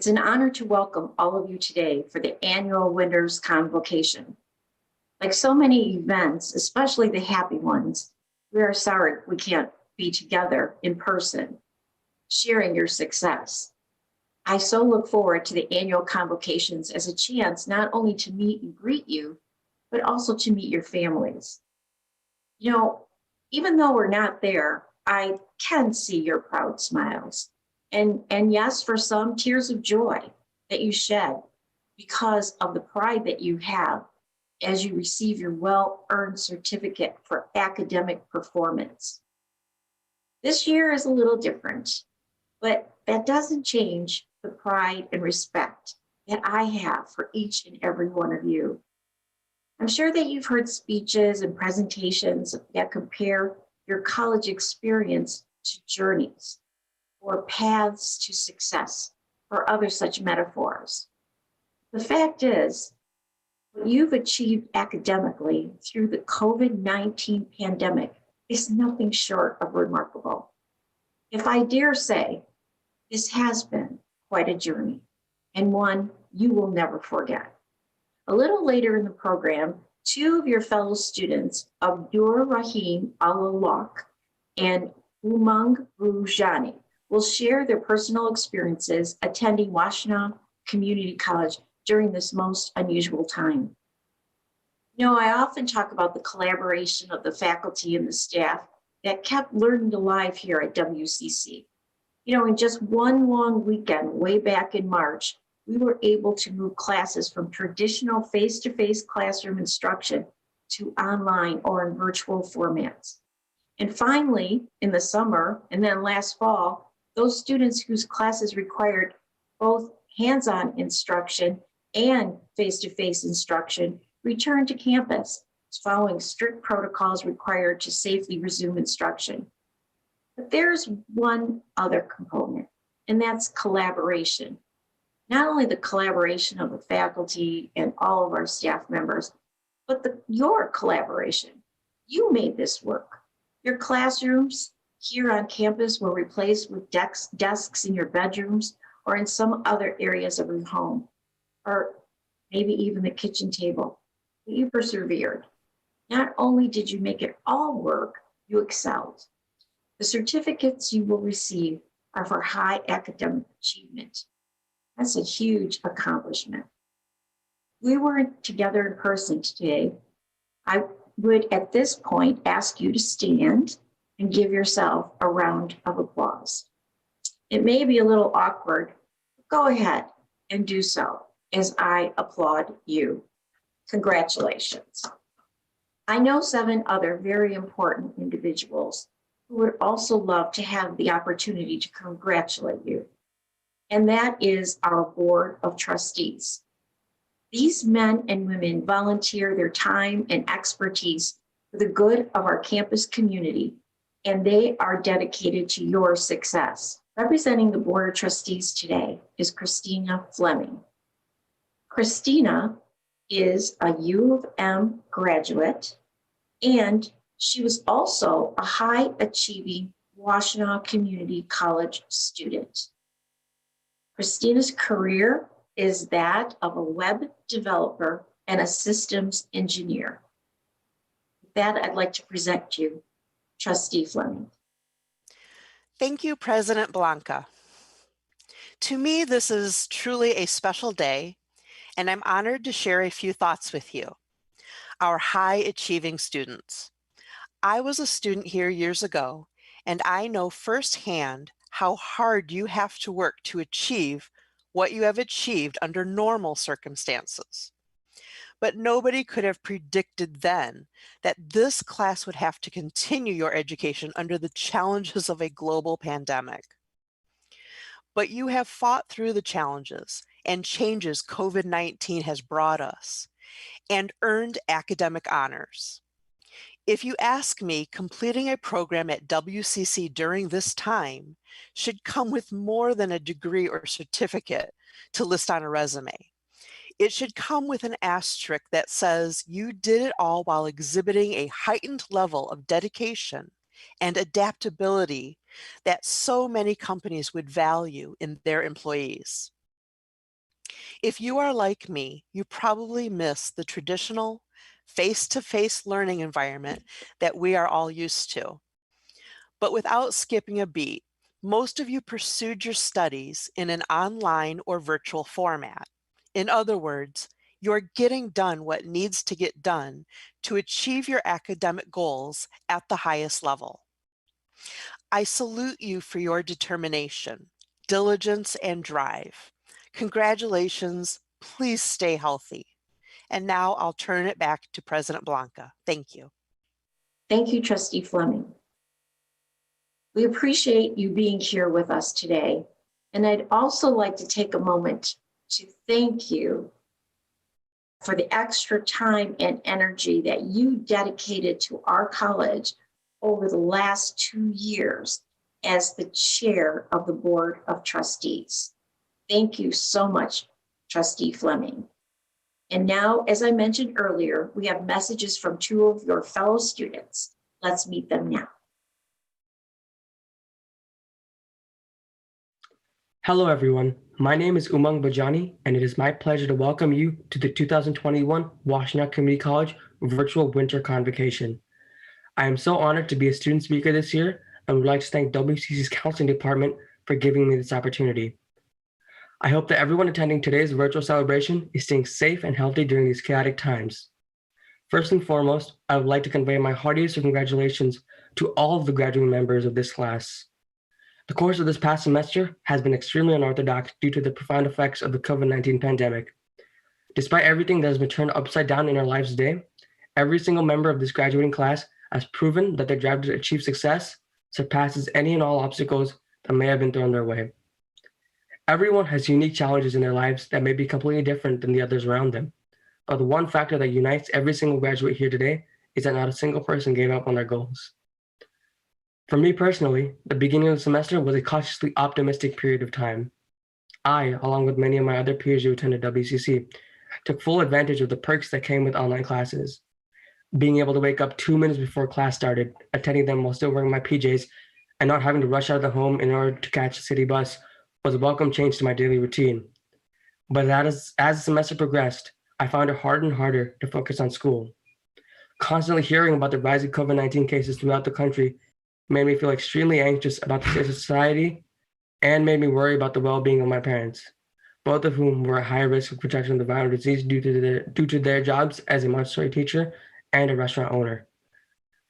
It's an honor to welcome all of you today for the annual Winners Convocation. Like so many events, especially the happy ones, we are sorry we can't be together in person, sharing your success. I so look forward to the annual convocations as a chance not only to meet and greet you, but also to meet your families. You know, even though we're not there, I can see your proud smiles. And yes, for some, tears of joy that you shed because of the pride that you have as you receive your well-earned certificate for academic performance. This year is a little different, but that doesn't change the pride and respect that I have for each and every one of you. I'm sure that you've heard speeches and presentations that compare your college experience to journeys or paths to success or other such metaphors. The fact is, what you've achieved academically through the COVID-19 pandemic is nothing short of remarkable. If I dare say, this has been quite a journey and one you will never forget. A little later in the program, two of your fellow students, Abdur Rahim Alalak and Umang Rujani, will share their personal experiences attending Washtenaw Community College during this most unusual time. You know, I often talk about the collaboration of the faculty and the staff that kept learning alive here at WCC. You know, in just one long weekend way back in March, we were able to move classes from traditional face-to-face classroom instruction to online or in virtual formats. And finally, in the summer and then last fall, those students whose classes required both hands-on instruction and face-to-face instruction returned to campus, following strict protocols required to safely resume instruction. But there's one other component, and that's collaboration. Not only the collaboration of the faculty and all of our staff members, but your collaboration. You made this work. Your classrooms here on campus were replaced with desks in your bedrooms or in some other areas of your home, or maybe even the kitchen table. But you persevered. Not only did you make it all work, you excelled. The certificates you will receive are for high academic achievement. That's a huge accomplishment. We were together in person today. I would at this point ask you to stand and give yourself a round of applause. It may be a little awkward, but go ahead and do so as I applaud you. Congratulations. I know 7 other very important individuals who would also love to have the opportunity to congratulate you. And that is our Board of Trustees. These men and women volunteer their time and expertise for the good of our campus community, and they are dedicated to your success. Representing the Board of Trustees today is Christina Fleming. Christina is a U of M graduate, and she was also a high-achieving Washtenaw Community College student. Christina's career is that of a web developer and a systems engineer. With that, I'd like to present you Trustee Fleming. Thank you, President Blanca. To me, this is truly a special day, and I'm honored to share a few thoughts with you, our high-achieving students. I was a student here years ago, and I know firsthand how hard you have to work to achieve what you have achieved under normal circumstances. But nobody could have predicted then that this class would have to continue your education under the challenges of a global pandemic. But you have fought through the challenges and changes COVID-19 has brought us and earned academic honors. If you ask me, completing a program at WCC during this time should come with more than a degree or certificate to list on a resume. It should come with an asterisk that says you did it all while exhibiting a heightened level of dedication and adaptability that so many companies would value in their employees. If you are like me, you probably miss the traditional face-to-face learning environment that we are all used to. But without skipping a beat, most of you pursued your studies in an online or virtual format. In other words, you're getting done what needs to get done to achieve your academic goals at the highest level. I salute you for your determination, diligence, and drive. Congratulations. Please stay healthy. And now I'll turn it back to President Blanca. Thank you. Thank you, Trustee Fleming. We appreciate you being here with us today. And I'd also like to take a moment to thank you for the extra time and energy that you dedicated to our college over the last 2 years as the chair of the Board of Trustees. Thank you so much, Trustee Fleming. And now, as I mentioned earlier, we have messages from 2 of your fellow students. Let's meet them now. Hello, everyone. My name is Umang Bajani, and it is my pleasure to welcome you to the 2021 Washtenaw Community College Virtual Winter Convocation. I am so honored to be a student speaker this year and would like to thank WCC's counseling department for giving me this opportunity. I hope that everyone attending today's virtual celebration is staying safe and healthy during these chaotic times. First and foremost, I would like to convey my heartiest congratulations to all of the graduating members of this class. The course of this past semester has been extremely unorthodox due to the profound effects of the COVID-19 pandemic. Despite everything that has been turned upside down in our lives today, every single member of this graduating class has proven that their drive to achieve success surpasses any and all obstacles that may have been thrown their way. Everyone has unique challenges in their lives that may be completely different than the others around them. But the one factor that unites every single graduate here today is that not a single person gave up on their goals. For me personally, the beginning of the semester was a cautiously optimistic period of time. I, along with many of my other peers who attended WCC, took full advantage of the perks that came with online classes. Being able to wake up 2 minutes before class started, attending them while still wearing my PJs, and not having to rush out of the home in order to catch the city bus was a welcome change to my daily routine. But as the semester progressed, I found it harder and harder to focus on school. Constantly hearing about the rising COVID-19 cases throughout the country made me feel extremely anxious about the state of society and made me worry about the well-being of my parents, both of whom were at high risk of contracting the viral disease due to their jobs as a Montessori teacher and a restaurant owner.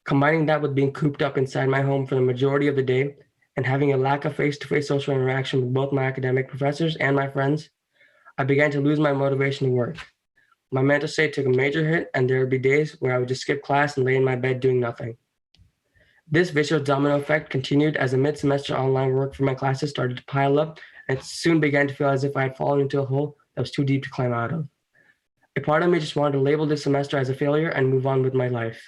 Combining that with being cooped up inside my home for the majority of the day and having a lack of face-to-face social interaction with both my academic professors and my friends, I began to lose my motivation to work. My mental state took a major hit, and there would be days where I would just skip class and lay in my bed doing nothing. This vicious domino effect continued as the mid-semester online work for my classes started to pile up, and it soon began to feel as if I had fallen into a hole that was too deep to climb out of. A part of me just wanted to label this semester as a failure and move on with my life.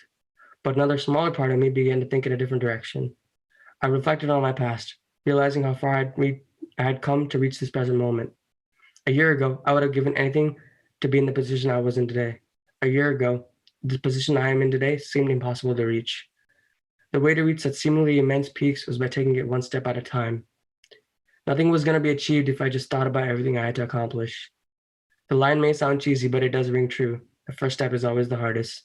But another smaller part of me began to think in a different direction. I reflected on my past, realizing how far I had come to reach this present moment. A year ago, I would have given anything to be in the position I was in today. A year ago, the position I am in today seemed impossible to reach. The way to reach such seemingly immense peaks was by taking it one step at a time. Nothing was going to be achieved if I just thought about everything I had to accomplish. The line may sound cheesy, but it does ring true. The first step is always the hardest.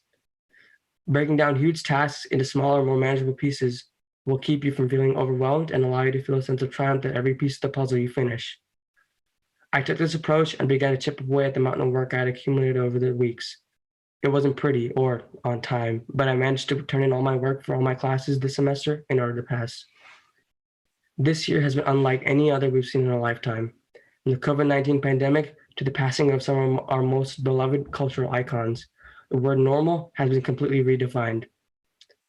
Breaking down huge tasks into smaller, more manageable pieces will keep you from feeling overwhelmed and allow you to feel a sense of triumph at every piece of the puzzle you finish. I took this approach and began to chip away at the mountain of work I had accumulated over the weeks. It wasn't pretty or on time, but I managed to turn in all my work for all my classes this semester in order to pass. This year has been unlike any other we've seen in our lifetime. From the COVID-19 pandemic to the passing of some of our most beloved cultural icons, the word normal has been completely redefined.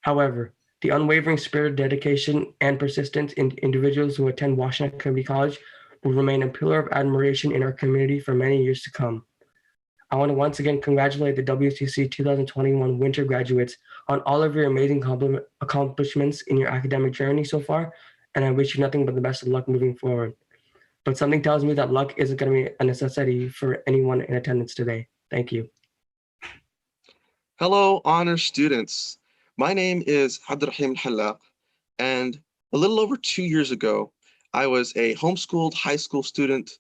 However, the unwavering spirit, dedication, and persistence in individuals who attend Washtenaw Community College will remain a pillar of admiration in our community for many years to come. I want to once again congratulate the WCC 2021 winter graduates on all of your amazing accomplishments in your academic journey so far, and I wish you nothing but the best of luck moving forward. But something tells me that luck isn't going to be a necessity for anyone in attendance today. Thank you. Hello, honor students. My name is Abdurrahim Halaq, and a little over 2 years ago, I was a homeschooled high school student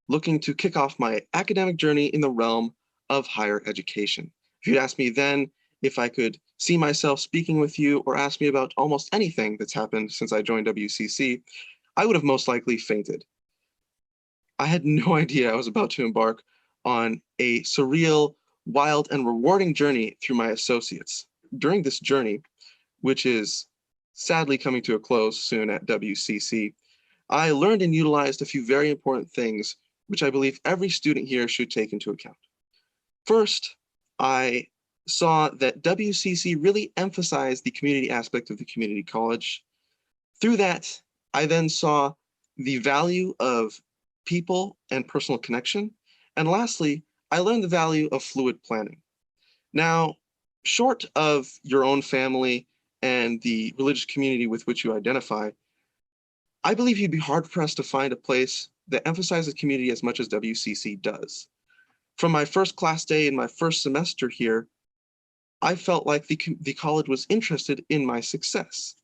looking to kick off my academic journey in the realm of higher education. If you'd asked me then if I could see myself speaking with you or ask me about almost anything that's happened since I joined WCC, I would have most likely fainted. I had no idea I was about to embark on a surreal, wild, and rewarding journey through my associates. During this journey, which is sadly coming to a close soon at WCC, I learned and utilized a few very important things which I believe every student here should take into account. First, I saw that WCC really emphasized the community aspect of the community college. Through that, I then saw the value of people and personal connection. And lastly, I learned the value of fluid planning. Now, short of your own family and the religious community with which you identify, I believe you'd be hard-pressed to find a place that emphasizes community as much as WCC does. From my first class day in my first semester here, I felt like the college was interested in my success.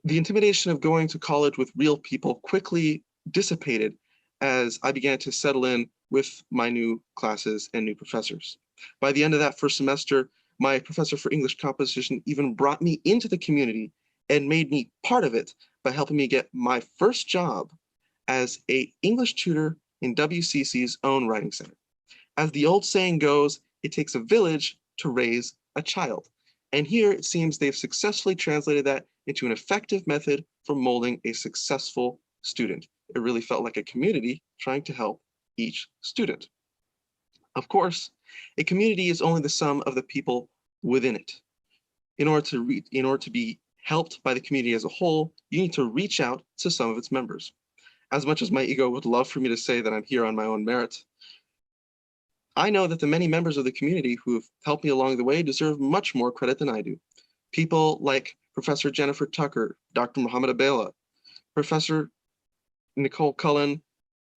The intimidation of going to college with real people quickly dissipated as I began to settle in with my new classes and new professors. By the end of that first semester, my professor for English composition even brought me into the community and made me part of it by helping me get my first job as an English tutor in WCC's own writing center. As the old saying goes, it takes a village to raise a child. And here it seems they've successfully translated that into an effective method for molding a successful student. It really felt like a community trying to help each student. Of course, a community is only the sum of the people within it. In order to be helped by the community as a whole, you need to reach out to some of its members. As much as my ego would love for me to say that I'm here on my own merit, I know that the many members of the community who have helped me along the way deserve much more credit than I do. People like Professor Jennifer Tucker, Dr. Muhammad Abela, Professor Nicole Cullen,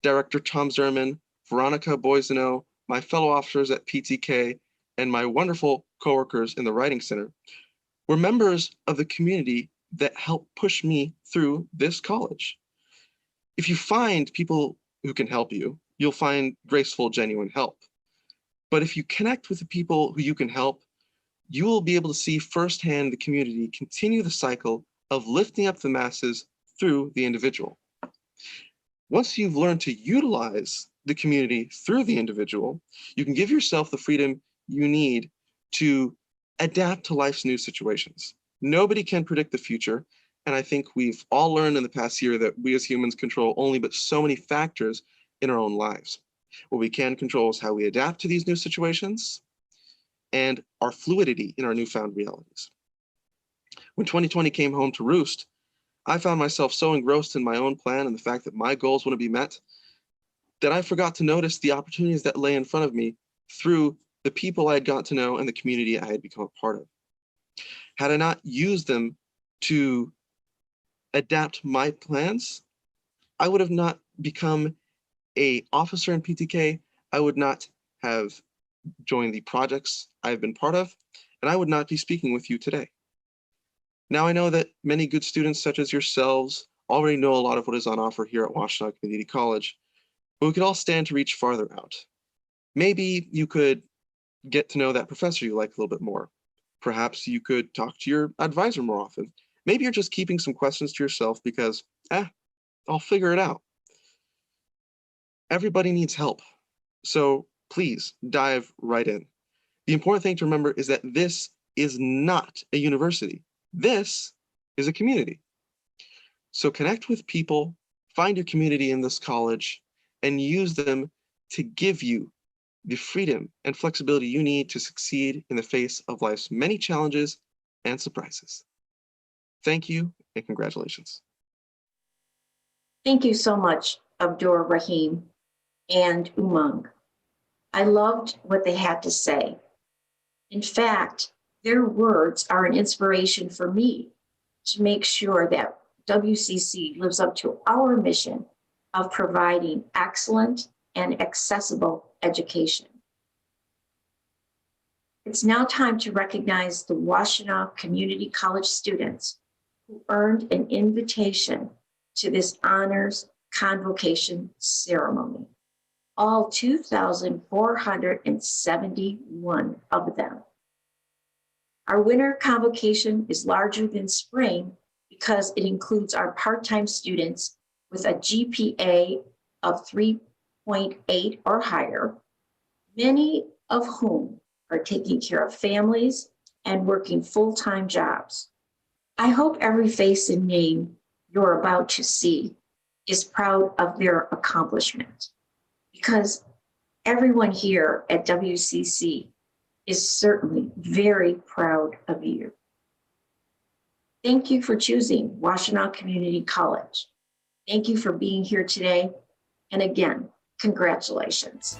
Director Tom Zerman, Veronica Boisano, my fellow officers at PTK, and my wonderful coworkers in the Writing Center were members of the community that helped push me through this college. If you find people who can help you, you'll find graceful, genuine help. But if you connect with the people who you can help, you will be able to see firsthand the community continue the cycle of lifting up the masses through the individual. Once you've learned to utilize the community through the individual, you can give yourself the freedom you need to adapt to life's new situations. Nobody can predict the future, and I think we've all learned in the past year that we as humans control only but so many factors in our own lives. What we can control is how we adapt to these new situations and our fluidity in our newfound realities. When 2020 came home to roost, I found myself so engrossed in my own plan and the fact that my goals wouldn't be met that I forgot to notice the opportunities that lay in front of me through the people I had got to know and the community I had become a part of. Had I not used them to adapt my plans, I would have not become an officer in PTK, I would not have joined the projects I've been part of, and I would not be speaking with you today. Now I know that many good students such as yourselves already know a lot of what is on offer here at Washtenaw Community College, but we could all stand to reach farther out. Maybe you could get to know that professor you like a little bit more. Perhaps you could talk to your advisor more often. Maybe you're just keeping some questions to yourself because, I'll figure it out. Everybody needs help. So please dive right in. The important thing to remember is that this is not a university. This is a community. So connect with people, find your community in this college, and use them to give you the freedom and flexibility you need to succeed in the face of life's many challenges and surprises. Thank you and congratulations. Thank you so much, Abdur Rahim and Umang. I loved what they had to say. In fact, their words are an inspiration for me to make sure that WCC lives up to our mission of providing excellent and accessible education. It's now time to recognize the Washtenaw Community College students who earned an invitation to this honors Convocation ceremony. All 2,471 of them. Our winter convocation is larger than spring because it includes our part-time students with a GPA of 3.8 or higher, many of whom are taking care of families and working full-time jobs. I hope every face and name you're about to see is proud of their accomplishment, because everyone here at WCC is certainly very proud of you. Thank you for choosing Washtenaw Community College. Thank you for being here today. And again, congratulations.